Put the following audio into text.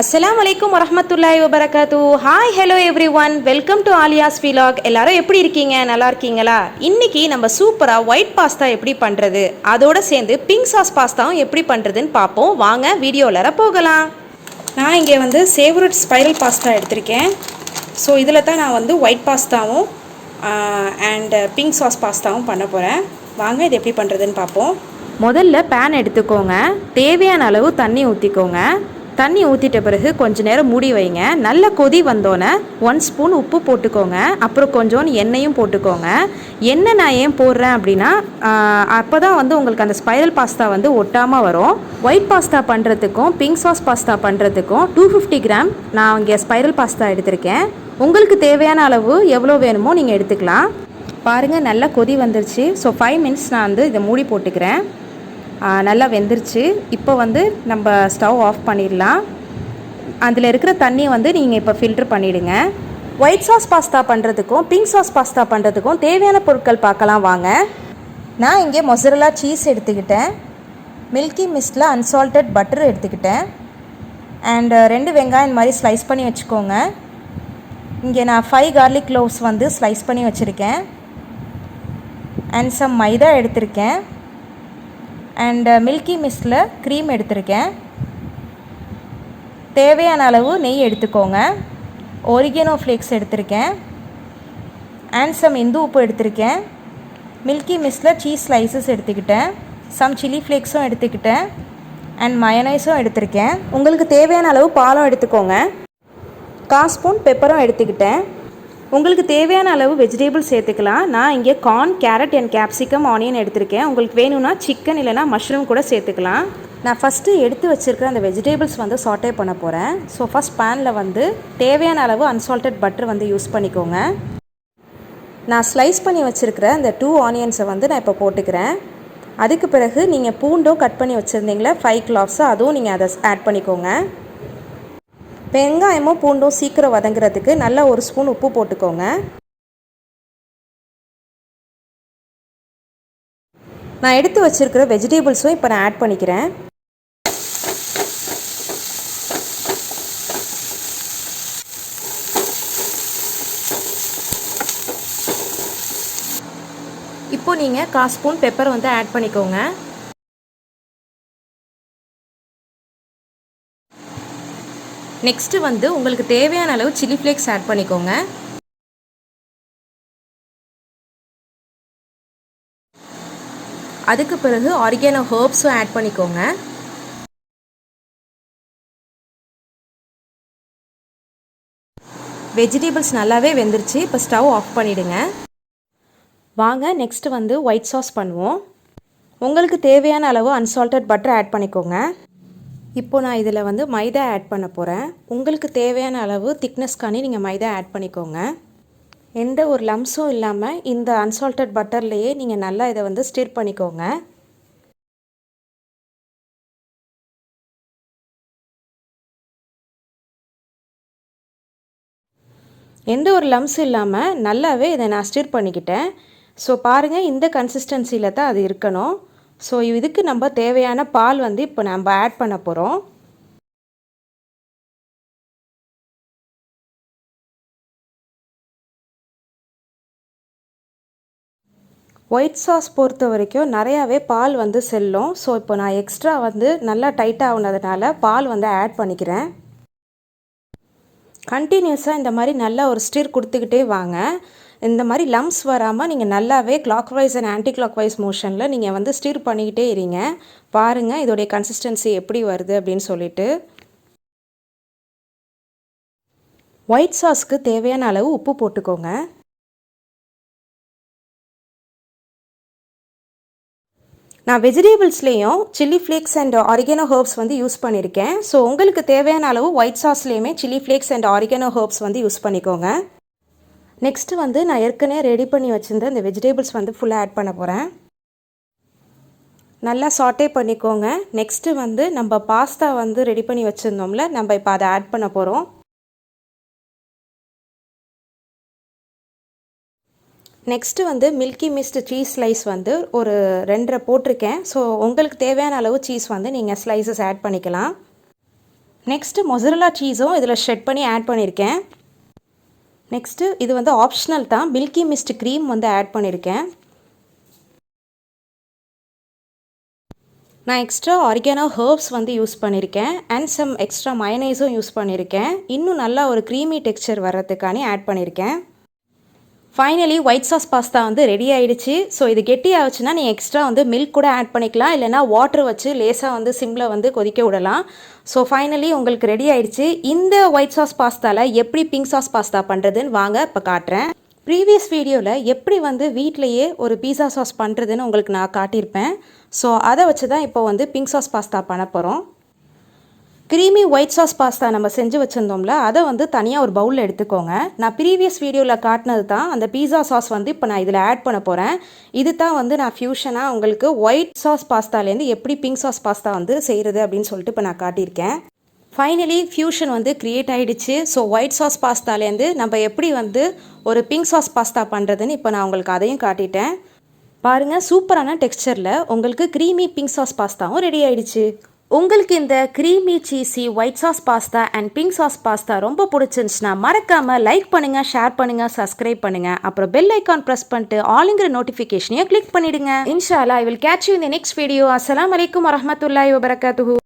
அஸ்ஸலாமு அலைக்கும் வரஹ்மத்துல்லாஹி வபரகாத்து. Hi hello everyone, welcome to Aliya's vlog. எல்லாரும் எப்படி இருக்கீங்க? நல்லா இருக்கீங்களா? இன்னைக்கு நம்ம சூப்பராக ஒயிட் பாஸ்தா எப்படி பண்ணுறது, அதோட சேர்ந்து பிங்க் சாஸ் பாஸ்தாவும் எப்படி பண்ணுறதுன்னு பார்ப்போம். வாங்க வீடியோவில் போகலாம். நான் இங்கே வந்து சேவரட் ஸ்பைரல் பாஸ்தா எடுத்திருக்கேன். ஸோ இதில் தான் நான் வந்து ஒயிட் பாஸ்தாவும் அண்ட் பிங்க் சாஸ் பாஸ்தாவும் பண்ண போகிறேன். வாங்க இது எப்படி பண்ணுறதுன்னு பார்ப்போம். முதல்ல பேன் எடுத்துக்கோங்க. தேவையான அளவு தண்ணி ஊற்றிக்கோங்க. தண்ணி ஊற்றிட்ட பிறகு கொஞ்சம் நேரம் மூடி வைங்க. நல்ல கொதி வந்தோன்னே 1 ஸ்பூன் உப்பு போட்டுக்கோங்க. அப்புறம் கொஞ்சோண்டு எண்ணெயும் போட்டுக்கோங்க. எண்ணெய் நான் ஏன் போடுறேன் அப்படின்னா அப்போ தான் வந்து உங்களுக்கு அந்த ஸ்பைரல் பாஸ்தா வந்து ஒட்டாமல் வரும். ஒயிட் பாஸ்தா பண்ணுறதுக்கும் பிங்க் சாஸ் பாஸ்தா பண்ணுறதுக்கும் 250 கிராம் நான் இங்கே ஸ்பைரல் பாஸ்தா எடுத்திருக்கேன். உங்களுக்கு தேவையான அளவு எவ்வளோ வேணுமோ நீங்கள் எடுத்துக்கலாம். பாருங்கள், நல்லா கொதி வந்துருச்சு. ஸோ 5 மினிட்ஸ் நான் வந்து இதை மூடி போட்டுக்கிறேன். நல்லா வெந்துருச்சு. இப்போ வந்து நம்ம ஸ்டவ் ஆஃப் பண்ணிடலாம். அதில் இருக்கிற தண்ணியை வந்து நீங்கள் இப்போ ஃபில்ட்ரு பண்ணிவிடுங்க. ஒயிட் சாஸ் பாஸ்தா பண்ணுறதுக்கும் பிங்க் சாஸ் பாஸ்தா பண்ணுறதுக்கும் தேவையான பொருட்கள் பார்க்கலாம் வாங்க. நான் இங்கே மொசரல்லா சீஸ் எடுத்துக்கிட்டேன். மில்கி மிஸ்டில் அன்சால்டட் பட்டர் எடுத்துக்கிட்டேன். அண்ட் 2 வெங்காயம் மாதிரி ஸ்லைஸ் பண்ணி வச்சுக்கோங்க. இங்கே நான் 5 கார்லிக் க்ளோவ்ஸ் வந்து ஸ்லைஸ் பண்ணி வச்சுருக்கேன். அண்ட் சம் மைதா எடுத்திருக்கேன். அண்ட் மில்கி மிஸ்டில் க்ரீம் எடுத்திருக்கேன். தேவையான அளவு நெய் எடுத்துக்கோங்க. ஒரிகேனோ ஃப்ளேக்ஸ் எடுத்திருக்கேன். அண்ட் சம் இந்து உப்பு எடுத்திருக்கேன். மில்கி மிஸ்டில் சீஸ் ஸ்லைசஸ் எடுத்துக்கிட்டேன். சம் சில்லி ஃப்ளேக்ஸும் எடுத்துக்கிட்டேன். அண்ட் மயனைஸும் எடுத்திருக்கேன். உங்களுக்கு தேவையான அளவு பாலும் எடுத்துக்கோங்க. 1/4 ஸ்பூன் பெப்பரும் எடுத்துக்கிட்டேன். உங்களுக்கு தேவையான அளவு வெஜிடபிள் சேர்த்துக்கலாம். நான் இங்கே corn, carat and capsicum, onion எடுத்திருக்கேன். உங்களுக்கு வேணும்னா சிக்கன் இல்லைனா மஷ்ரூம் கூட சேர்த்துக்கலாம். நான் ஃபஸ்ட்டு எடுத்து வச்சுருக்கிற அந்த வெஜிடபிள்ஸ் வந்து சாட்டே பண்ண போகிறேன். ஸோ ஃபஸ்ட் பேனில் வந்து தேவையான அளவு அன்சால்டட் பட்டர் வந்து யூஸ் பண்ணிக்கோங்க. நான் ஸ்லைஸ் பண்ணி வச்சுருக்கிற அந்த 2 ஆனியன்ஸை வந்து நான் இப்போ போட்டுக்கிறேன். அதுக்கு பிறகு நீங்கள் பூண்டும் கட் பண்ணி வச்சுருந்தீங்களா 5 கிளாவ்ஸு, அதுவும் நீங்கள் அதை ஆட் பண்ணிக்கோங்க. வெங்காயமும் பூண்டும் சீக்கிரம் வதங்குறதுக்கு நல்லா 1 ஸ்பூன் உப்பு போட்டுக்கோங்க. நான் எடுத்து வச்சுருக்கிற வெஜிடபிள்ஸும் இப்போ நான் ஆட் பண்ணிக்கிறேன். இப்போ நீங்கள் 1/4 ஸ்பூன் பெப்பர் வந்து ஆட் பண்ணிக்கோங்க. நெக்ஸ்ட்டு வந்து உங்களுக்கு தேவையான அளவு சில்லி ஃப்ளேக்ஸ் ஆட் பண்ணிக்கோங்க. அதுக்கு பிறகு ஆரிகானோ ஹெர்ப்ஸும் ஆட் பண்ணிக்கோங்க. வெஜிடபிள்ஸ் நல்லாவே வெந்துருச்சு. இப்போ ஸ்டவ் ஆஃப் பண்ணிவிடுங்க. வாங்க நெக்ஸ்ட்டு வந்து ஒயிட் சாஸ் பண்ணுவோம். உங்களுக்கு தேவையான அளவு அன்சால்டட் பட்டர் ஆட் பண்ணிக்கோங்க. இப்போ நான் இதில் வந்து மைதா ஆட் பண்ண போகிறேன். உங்களுக்கு தேவையான அளவு திக்னஸ்க்கானி நீங்கள் மைதா ஆட் பண்ணிக்கோங்க. எந்த ஒரு லம்ஸும் இல்லாமல் இந்த அன்சால்டட் பட்டர்லேயே நீங்கள் நல்லா இதை வந்து ஸ்டிர் பண்ணிக்கோங்க. எந்த ஒரு லம்ஸும் இல்லாமல் நல்லாவே இதை நான் ஸ்டிர் பண்ணிக்கிட்டேன். ஸோ பாருங்கள், இந்த கன்சிஸ்டன்சியில் தான் அது இருக்கணும். ஸோ இதுக்கு நம்ம தேவையான பால் வந்து இப்போ நம்ம ஆட் பண்ண போகிறோம். ஒயிட் சாஸ் பொறுத்த வரைக்கும் நிறையாவே பால் வந்து செல்லும். ஸோ இப்போ நான் எக்ஸ்ட்ரா வந்து நல்லா டைட்டாக ஆகுனதுனால பால் வந்து ஆட் பண்ணிக்கிறேன். கண்டினியூஸாக இந்த மாதிரி நல்லா ஒரு ஸ்டிர் கொடுத்துக்கிட்டே வாங்க. இந்த மாதிரி லம்ஸ் வராமல் நீங்கள் நல்லாவே clockwise and anticlockwise மோஷனில் நீங்கள் வந்து ஸ்டிர் பண்ணிக்கிட்டே இருங்க. பாருங்கள் இதோடைய கன்சிஸ்டன்சி எப்படி வருது அப்படின்னு சொல்லிட்டு. ஒயிட் சாஸ்க்கு தேவையான அளவு உப்பு போட்டுக்கோங்க. நான் வெஜிடபிள்ஸ்லேயும் chilli flakes and oregano herbs வந்து யூஸ் பண்ணியிருக்கேன். ஸோ உங்களுக்கு தேவையான அளவு ஒயிட் சாஸ்லேயுமே chilli flakes and oregano herbs வந்து யூஸ் பண்ணிக்கோங்க. நெக்ஸ்ட்டு வந்து நான் ஏற்கனவே ரெடி பண்ணி வச்சுருந்த இந்த வெஜிடபிள்ஸ் வந்து ஃபுல்லாக ஆட் பண்ண போகிறேன். நல்லா சாட்டே பண்ணிக்கோங்க. நெக்ஸ்ட்டு வந்து நம்ம பாஸ்தா வந்து ரெடி பண்ணி வச்சுருந்தோம்ல, நம்ம இப்போ அதை ஆட் பண்ண போகிறோம். நெக்ஸ்ட்டு வந்து மில்கி மிஸ்ட் சீஸ் ஸ்லைஸ் வந்து ஒரு 2.5 போட்டிருக்கேன். ஸோ உங்களுக்கு தேவையான அளவு சீஸ் வந்து நீங்கள் ஸ்லைசஸ் ஆட் பண்ணிக்கலாம். நெக்ஸ்ட்டு மொசரல்லா சீஸும் இதில் ஷெட் பண்ணி ஆட் பண்ணியிருக்கேன். நெக்ஸ்ட்டு இது வந்து ஆப்ஷனல் தான், மில்கி மிஸ்ட் க்ரீம் வந்து ஆட் பண்ணியிருக்கேன். நான் எக்ஸ்ட்ரா ஆர்கானோ ஹர்ப்ஸ் வந்து யூஸ் பண்ணியிருக்கேன் அண்ட் சம் எக்ஸ்ட்ரா மயனைஸும் யூஸ் பண்ணியிருக்கேன். இன்னும் நல்லா ஒரு க்ரீமி டெக்ஸ்சர் வர்றதுக்கானே ஆட் பண்ணியிருக்கேன். ஃபைனலி ஒயிட் சாஸ் பாஸ்தா வந்து ரெடி ஆகிடுச்சு. ஸோ இது கெட்டி ஆச்சுன்னா நீங்கள் எக்ஸ்ட்ரா வந்து மில்க் கூட ஆட் பண்ணிக்கலாம், இல்லைனா வாட்டர் வச்சு லேசாக வந்து சிம்மில் வந்து கொதிக்க விடலாம். ஸோ ஃபைனலி உங்களுக்கு ரெடி ஆகிடுச்சு. இந்த ஒயிட் சாஸ் பாஸ்தாவில் எப்படி பிங்க் சாஸ் பாஸ்தா பண்ணுறதுன்னு வாங்க இப்போ காட்டுறேன். ப்ரீவியஸ் வீடியோவில் எப்படி வந்து வீட்டிலையே ஒரு பீஸா சாஸ் பண்ணுறதுன்னு உங்களுக்கு நான் காட்டியிருப்பேன். ஸோ அதை வச்சு தான் இப்போ வந்து பிங்க் சாஸ் பாஸ்தா பண்ண போகிறோம். க்ரீமி ஒயிட் சாஸ் பாஸ்தா நம்ம செஞ்சு வச்சுருந்தோம்ல, அதை வந்து தனியாக ஒரு பவுலில் எடுத்துக்கோங்க. நான் ப்ரீவியஸ் வீடியோவில் காட்டினது தான் அந்த பீஸா சாஸ் வந்து இப்போ நான் இதில் ஆட் பண்ண போகிறேன். இது தான் வந்து நான் ஃபியூஷனாக உங்களுக்கு ஒயிட் சாஸ் பாஸ்தாலேருந்து எப்படி பிங்க் சாஸ் பாஸ்தா வந்து செய்கிறது அப்படின்னு சொல்லிட்டு இப்போ நான் காட்டியிருக்கேன். ஃபைனலி ஃபியூஷன் வந்து க்ரியேட் ஆகிடுச்சு. ஸோ ஒயிட் சாஸ் பாஸ்தாலேருந்து நம்ம எப்படி வந்து ஒரு பிங்க் சாஸ் பாஸ்தா பண்ணுறதுன்னு இப்போ நான் உங்களுக்கு அதையும் காட்டிட்டேன். பாருங்கள், சூப்பரான டெக்ஸ்சரில் உங்களுக்கு க்ரீமி பிங்க் சாஸ் பாஸ்தாவும் ரெடி ஆகிடுச்சு. உங்களுக்கு இந்த creamy cheesy white sauce pasta and pink sauce pasta ரொம்ப பிடிச்சிருந்துச்சுன்னா மறக்காமல் லைக் பண்ணுங்கள், ஷேர் பண்ணுங்கள், சப்ஸ்கிரைப் பண்ணுங்கள். அப்புறம் பெல் ஐக்கான் ப்ரெஸ் பண்ணிட்டு ஆளுங்கிற நோட்டிஃபிகேஷனையும் கிளிக் பண்ணிவிடுங்க. இன்ஷா அல்லாஹ் I will catch you in the next video. அஸ்ஸலாமு அலைக்கும் வரஹ்மத்துல்லாஹி வபரகாத்துஹு.